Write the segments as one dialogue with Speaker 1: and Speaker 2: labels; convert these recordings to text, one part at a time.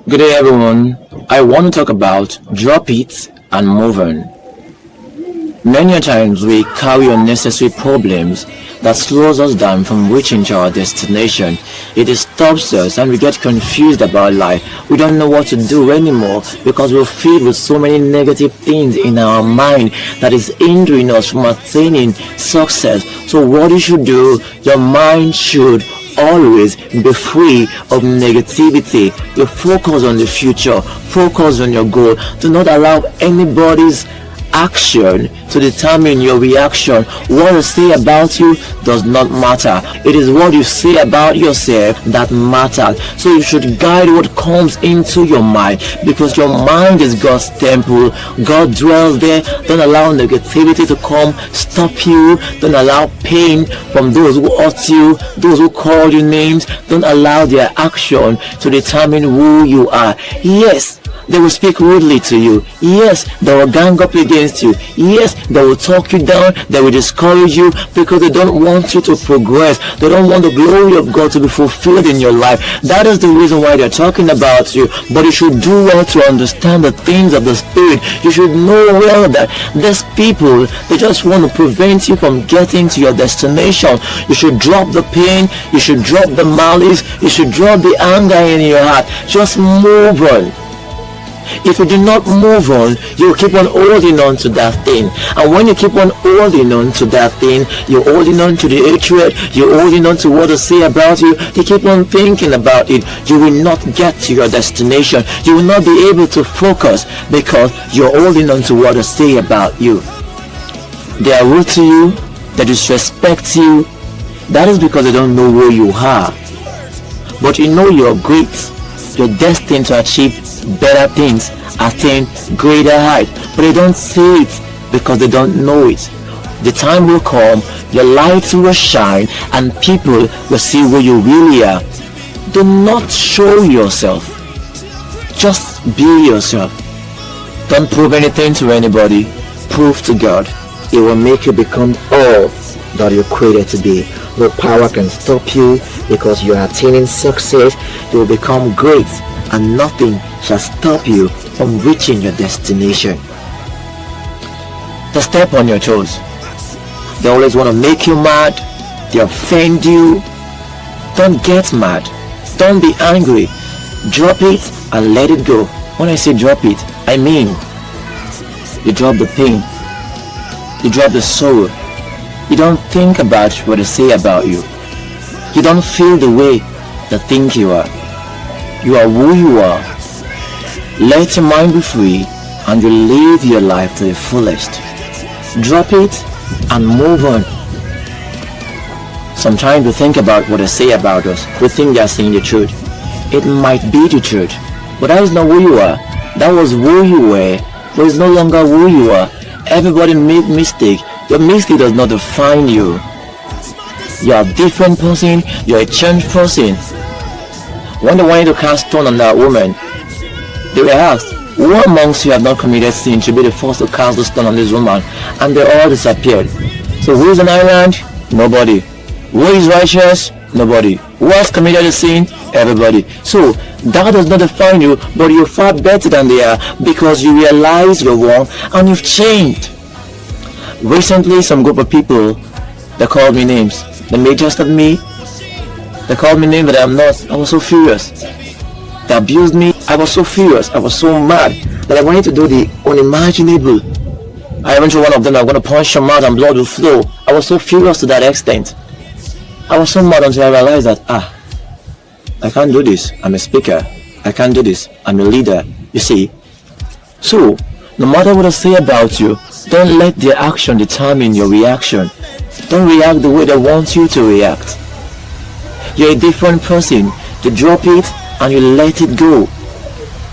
Speaker 1: Good day, everyone. I want to talk about drop it and move on. Many a times we carry unnecessary problems that slows us down from reaching to our destination. It stops us and we get confused about life. We don't know what to do anymore because we're filled with so many negative things in our mind that is hindering us from attaining success. So what you should do, your mind should always be free of negativity. You focus on the future, focus on your goal. Do not allow anybody's action to determine your reaction. What they say about you does not matter. It is what you say about yourself that matters. So you should guide what comes into your mind, because your mind is God's temple. God dwells there. Don't allow negativity to come stop you. Don't allow pain from those who hurt you, those who call you names. Don't allow their action to determine who you are. Yes, they will speak rudely to you. Yes, they will gang up against you. Yes, they will talk you down. They will discourage you because they don't want you to progress. They don't want the glory of God to be fulfilled in your life. That is the reason why they're talking about you. But you should do well to understand the things of the Spirit. You should know well that these people, they just want to prevent you from getting to your destination. You should drop the pain. You should drop the malice. You should drop the anger in your heart. Just move on. If you do not move on, you will keep on holding on to that thing. And when you keep on holding on to that thing, you're holding on to the hatred, you're holding on to what they say about you, you keep on thinking about it, you will not get to your destination. You will not be able to focus because you're holding on to what they say about you. They are rude to you, they disrespect you. That is because they don't know who you are. But you know you're great. You're destined to achieve better things, attain greater height, but they don't say it because they don't know it. The time will come, your light will shine, and people will see who you really are. Do not show yourself, just be yourself. Don't prove anything to anybody, prove to God. It will make you become all that you're created to be. No power can stop you because you are attaining success. You will become great, and nothing shall stop you from reaching your destination. They step on your toes. They always want to make you mad. They offend you. Don't get mad. Don't be angry. Drop it and let it go. When I say drop it, I mean you drop the pain. You drop the sorrow. You don't think about what they say about you. You don't feel the way they think you are. You are who you are. Let your mind be free and you live your life to the fullest. Drop it and move on. Sometimes we think about what they say about us. We think they are saying the truth. It might be the truth, but that is not who you are. That was who you were, but it's no longer who you are. Everybody make mistake. Your mistake does not define you. You are a different person. You are a changed person. When they wanted to cast stone on that woman, they were asked, who amongst you have not committed sin should be the first to cast the stone on this woman? And they all disappeared. So who is an island? Nobody. Who is righteous? Nobody. Who has committed a sin? Everybody. So that does not define you, but you're far better than they are because you realize you're wrong and you've changed. Recently, some group of people, they called me names. They made jest of me. They called me names that I'm not. I was so furious. They abused me. I was so furious. I was so mad that I wanted to do the unimaginable. I even told one of them I'm going to punch your mouth and blood will flow. I was so furious to that extent. I was so mad until I realized that, I can't do this. I'm a speaker. I can't do this. I'm a leader. You see? So, no matter what they say about you, don't let their action determine your reaction. Don't react the way they want you to react. You're a different person. You drop it and you let it go.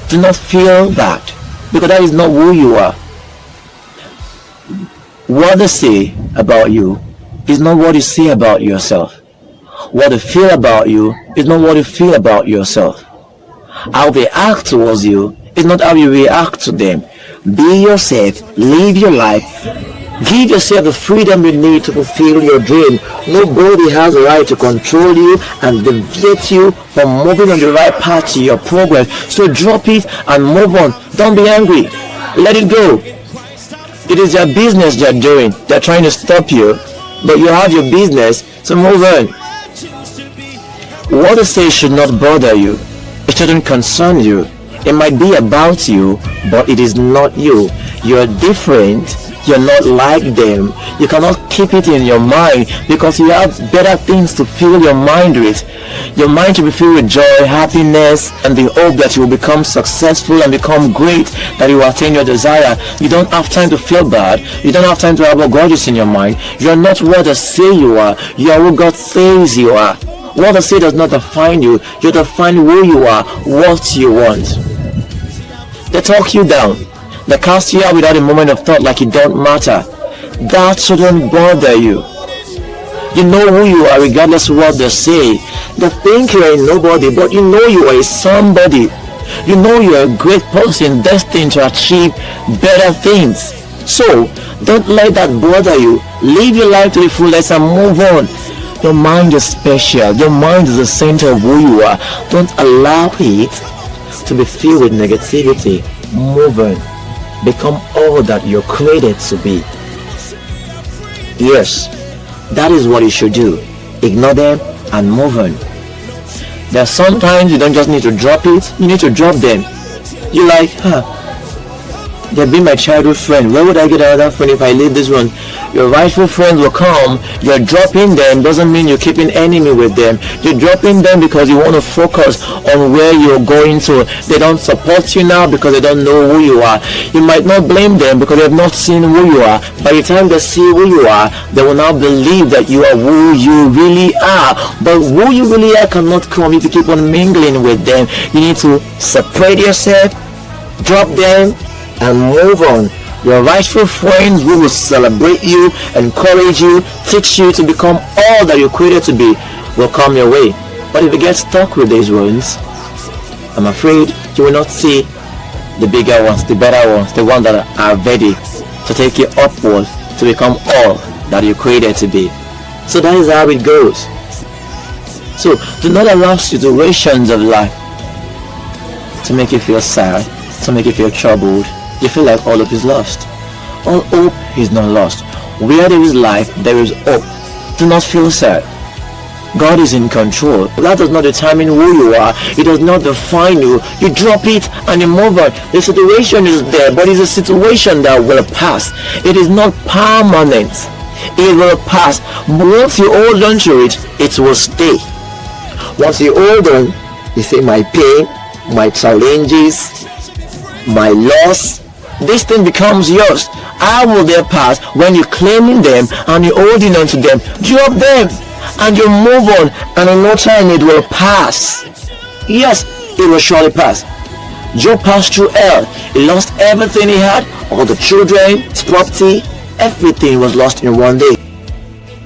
Speaker 1: Do not feel that, because that is not who you are. What they say about you is not what you say about yourself. What they feel about you is not what you feel about yourself. How they act towards you is not how you react to them. Be yourself, live your life, Give yourself the freedom you need to fulfill your dream. Nobody has a right to control you and deviate you from moving on the right path to your progress. So drop it and move on. Don't be angry. Let it go. It is their business they're doing. They're trying to stop you. But you have your business, so move on. What they say should not bother you. It shouldn't concern you. It might be about you, but it is not you. You're different. You're not like them. You cannot keep it in your mind because you have better things to fill your mind with. Your mind should be filled with joy, happiness, and the hope that you will become successful and become great, that you will attain your desire. You don't have time to feel bad. You don't have time to have grudges in your mind. You're not what they say you are. You are who God says you are. What they say does not define you. You define who you are, what you want. They talk you down. They cast you out without a moment of thought, like it don't matter. That shouldn't bother you. You know who you are regardless of what they say. They think you are a nobody, but you know you are a somebody. You know you are a great person destined to achieve better things. So, don't let that bother you. Live your life to the fullest and move on. Your mind is special. Your mind is the center of who you are. Don't allow it to be filled with negativity. Move on. Become all that you're created to be. Yes, that is what you should do. Ignore them and move on. There are sometimes you don't just need to drop it, you need to drop them. You're like, they've been my childhood friend. Where would I get another friend if I leave this one? Your rightful friends will come. You're dropping them doesn't mean you're keeping enemy with them. You're dropping them because you want to focus on where you're going to. They don't support you now because they don't know who you are. You might not blame them because they have not seen who you are. By the time they see who you are, they will now believe that you are who you really are. But who you really are cannot come if you keep on mingling with them. You need to separate yourself, drop them, and move on. Your rightful friends who will celebrate you, encourage you, teach you to become all that you're created to be will come your way. But if you get stuck with these ones, I'm afraid you will not see the bigger ones, the better ones, the ones that are ready to take you upward to become all that you're created to be. So that is how it goes. So do not allow situations of life to make you feel sad, to make you feel troubled. You feel like all hope is lost. All hope is not lost. Where there is life, there is hope. Do not feel sad. God is in control. That does not determine who you are. It does not define you. You drop it and you move on. The situation is there, but it's a situation that will pass. It is not permanent. It will pass. Once you hold on to it, it will stay. Once you hold on, you say, my pain, my challenges, my loss, this thing becomes yours. How will they pass? When you're claiming them and you're holding on to them, drop them and you move on, and in no time it will pass. Yes, it will surely pass. Job passed through hell. He lost everything he had, all the children, his property, everything was lost in one day.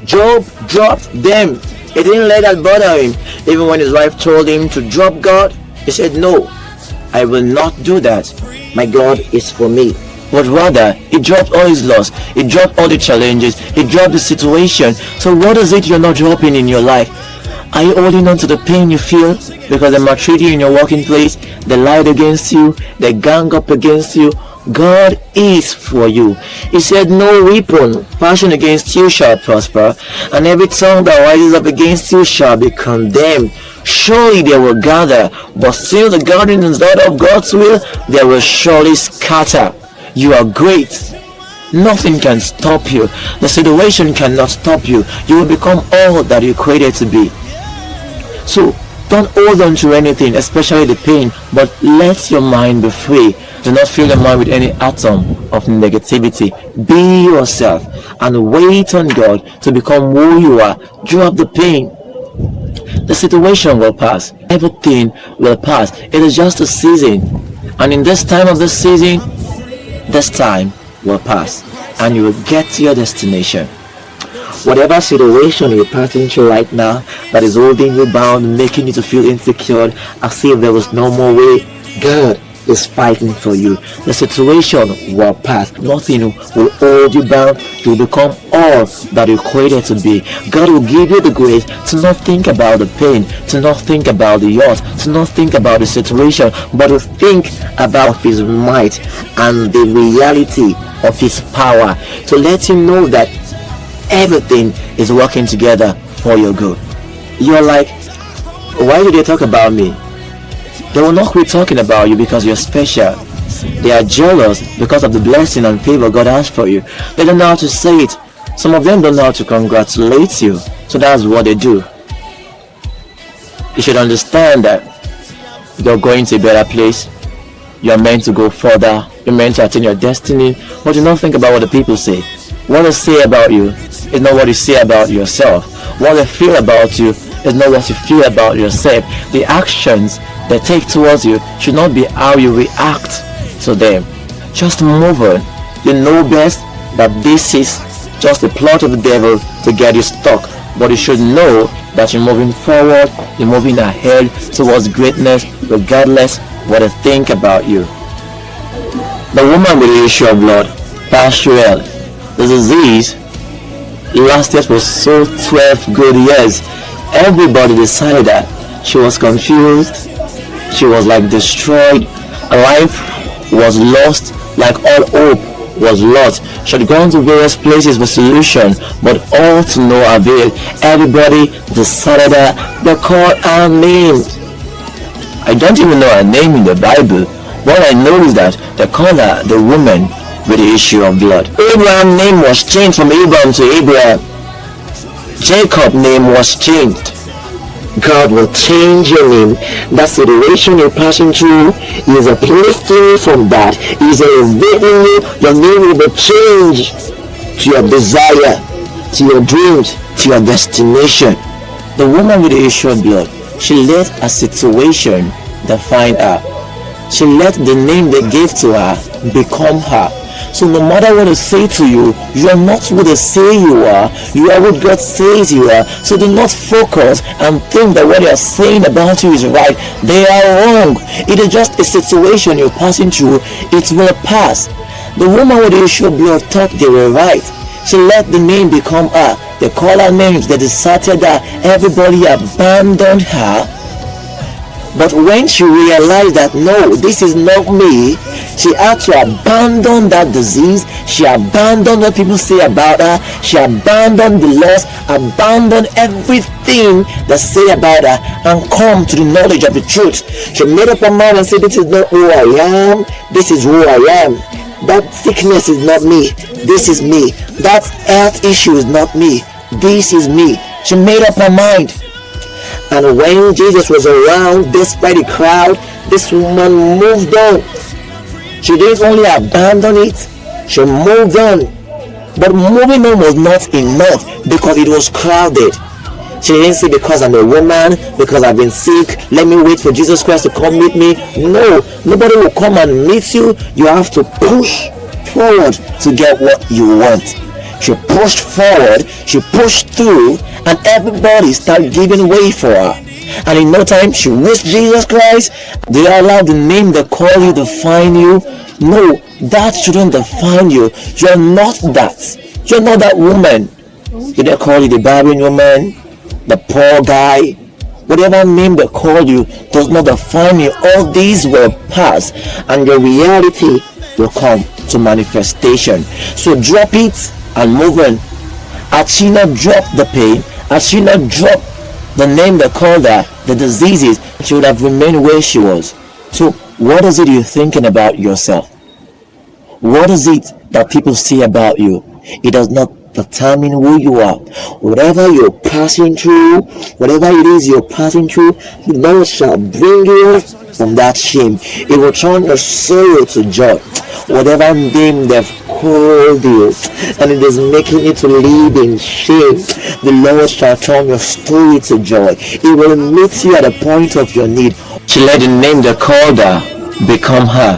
Speaker 1: Job dropped them. He didn't let that bother him. Even when his wife told him to drop God, he said, no, I will not do that. My God is for me. But rather, he dropped all his loss. He dropped all the challenges. He dropped the situation. So what is it you're not dropping in your life? Are you holding on to the pain you feel because they maltreat you in your working place? They lied against you. They gang up against you. God is for you. He said, no weapon fashioned against you shall prosper, and every tongue that rises up against you shall be condemned. Surely they will gather, but since the gathering is not of God's will, they will surely scatter. You are great. Nothing can stop you. The situation cannot stop you. You will become all that you created to be. So, don't hold on to anything, especially the pain, but let your mind be free. Do not fill your mind with any atom of negativity. Be yourself and wait on God to become who you are. Drop the pain. The situation will pass. Everything will pass. It is just a season. And in this time of the season, this time will pass. And you will get to your destination. Whatever situation you're passing through right now that is holding you bound, making you to feel insecure, as if there was no more way, God is fighting for you. The situation will pass. Nothing will hold you bound. You will become all that you're created to be. God will give you the grace to not think about the pain, to not think about the hurt, to not think about the situation, but to think about His might and the reality of His power, to let you know that everything is working together for your good. You're like, why do they talk about me? They will not quit talking about you because you're special. They are jealous because of the blessing and favor God has for you. They don't know how to say it. Some of them don't know how to congratulate you. So that's what they do. You should understand that you're going to a better place. You're meant to go further. You're meant to attain your destiny. But do not think about what the people say. What they say about you is not what you say about yourself. What they feel about you is not what you feel about yourself. The actions they take towards you should not be how you react to them. Just move on. You know best that this is just a plot of the devil to get you stuck. But you should know that you're moving forward, you're moving ahead towards greatness, regardless what they think about you. The woman with the issue of blood passed through hell. The disease lasted for 12 good years. Everybody decided that she was confused. She was like destroyed. Life was lost, like all hope was lost. She had gone to various places for solution, but all to no avail. Everybody decided that they called her names. I don't even know her name in the Bible. What I know is that they called her the woman with the issue of blood. Abraham's name was changed from Abraham to Abraham. Jacob's name was changed. God will change your name. That situation you're passing through is a uplifting from that. Is elevating you. Your name will be changed to your desire, to your dreams, to your destination. The woman with the issue of blood, she let a situation define her. She let the name they gave to her become her. So no matter what they say to you, you are not what they say you are what God says you are. So do not focus and think that what they are saying about you is right. They are wrong. It is just a situation you're passing through. It will pass. The woman with the issue of blood thought they were right. She let the name become her. They call her names. They deserted her. Everybody abandoned her. But when she realized that no, this is not me, she had to abandon that disease. She abandoned what people say about her. She abandoned the laws, abandoned everything they say about her, and come to the knowledge of the truth. She made up her mind and said, this is not who I am. This is who I am. That sickness is not me. This is me. That health issue is not me. This is me. She made up her mind. And when Jesus was around, despite the crowd, this woman moved on. She didn't only abandon it, she moved on. But moving on was not enough because it was crowded. She didn't say, because I'm a woman, because I've been sick, let me wait for Jesus Christ to come meet me. No, nobody will come and meet you. You have to push forward to get what you want. She pushed forward, she pushed through, and everybody started giving way for her. And in no time, she reached Jesus Christ. They allowed the name they call you define you. No, that shouldn't define you. You're not that. You're not that woman. Did they call you the barren woman, the poor guy? Whatever name they call you does not define you. All these will pass, and your reality will come to manifestation. So drop it and move on. Had she not dropped the pain, had she not dropped the name they called her, the diseases, she would have remained where she was. So what is it you're thinking about yourself? What is it that people say about you? It does not determine who you are. Whatever you're passing through, whatever it is you're passing through, the Lord shall bring you from that shame. It will turn your sorrow to joy. Whatever name they've called you and it is making you to live in shame, the Lord shall turn your story to joy. It will meet you at the point of your need. She let the name they called her become her.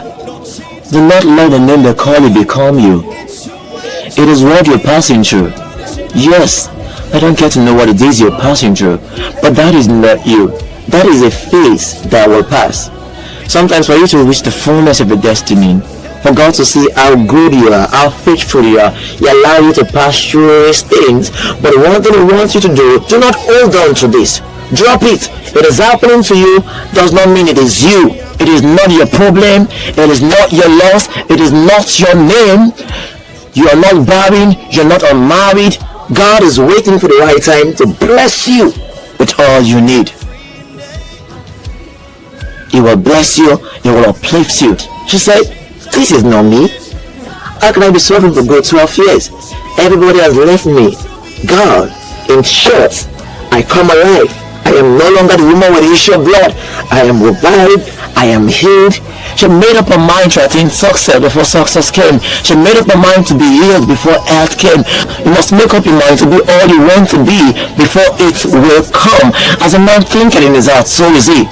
Speaker 1: Do not let the name they call you become you. It is what you're passing through. Yes, I don't get to know what it is you're passing through, but that is not you. That is a phase that will pass. Sometimes for you to reach the fullness of your destiny, for God to see how good you are, how faithful you are, He allows you to pass through these things. But one thing He wants you to do not hold on to this. Drop it. It is happening to you does not mean it is you. It is not your problem. It is not your loss. It is not your name. You are not barren. You're not unmarried. God is waiting for the right time to bless you with all you need. He will bless you. He will uplift you. She said, this is not me. How can I be suffering for God 12 years? Everybody has left me. God, in short, I come alive. I am no longer the woman with the issue of blood. I am revived. I am healed. She made up her mind to attain success before success came. She made up her mind to be healed before health came. You must make up your mind to be all you want to be before it will come. As a man thinketh in his heart, so is he.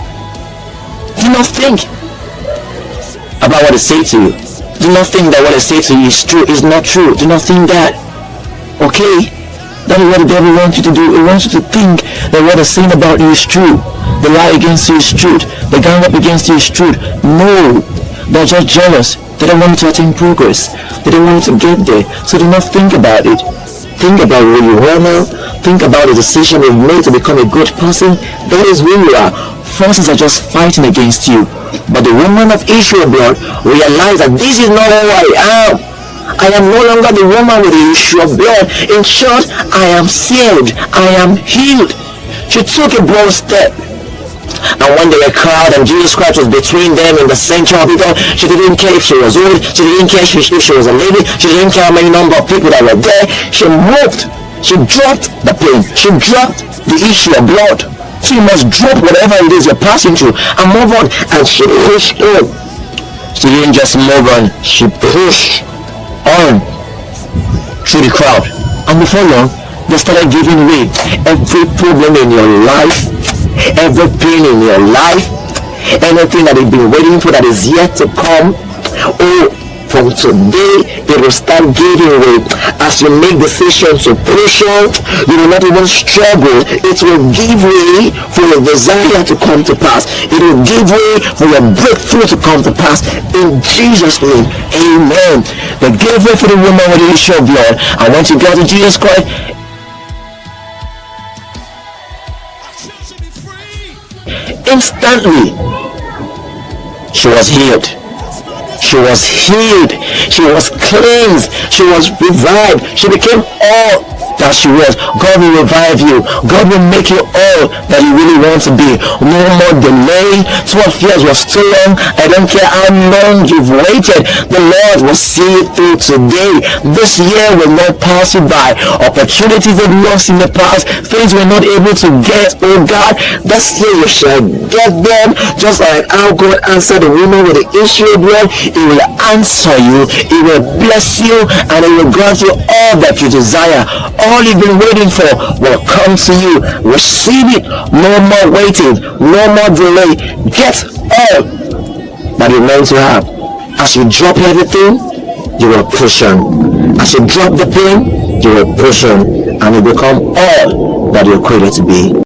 Speaker 1: Do not think about what they say to you. Do not think that what they say to you is true, is not true. Do not think that. Okay? That is what the devil wants you to do. He wants you to think that what they're saying about you is true. The lie against you is truth. The gang up against you is truth. No. They're just jealous. They don't want you to attain progress. They don't want you to get there. So do not think about it. Think about who you are now. Think about the decision you've made to become a good person. That is who you are. Forces are just fighting against you. But the woman of issue of blood realized that this is not who I am. I am no longer the woman with the issue of blood. In short, I am saved. I am healed. She took a bold step. And when they were crowded and Jesus Christ was between them in the center of it all, she didn't care if she was old. She didn't care if she was a lady. She didn't care how many number of people that were there. She moved. She dropped the pain. She dropped the issue of blood. So you must drop whatever it is you're passing through and move on. And she pushed on. She didn't just move on. She pushed on through the crowd, and before long they started giving way. Every problem in your life, every pain in your life, anything that you've been waiting for that is yet to come, from today it will start giving way. As you make decisions to push on, you will not even struggle. It will give way for your desire to come to pass. It will give way for your breakthrough to come to pass. In Jesus' name, amen. They gave way for the woman with the issue of blood, and once you got to Jesus Christ, instantly she was healed. She was healed. She was cleansed. She was revived. She became all that she was. God will revive you. God will make you all that you really want to be. No more delay. 12 years was too long. I don't care how long you've waited. The Lord will see you through today. This year will not pass you by. Opportunities you've lost in the past, things we're not able to get, oh God, this year you shall get them. Just like how God answered the woman with the issue of blood, He will answer you. He will bless you, and He will grant you all that you desire. All you've been waiting for will come to you. Receive it. No more waiting. No more delay. Get all that you're meant to have. As you drop everything, you will push on. As you drop the pain, you will push on, and you become all that you're created to be.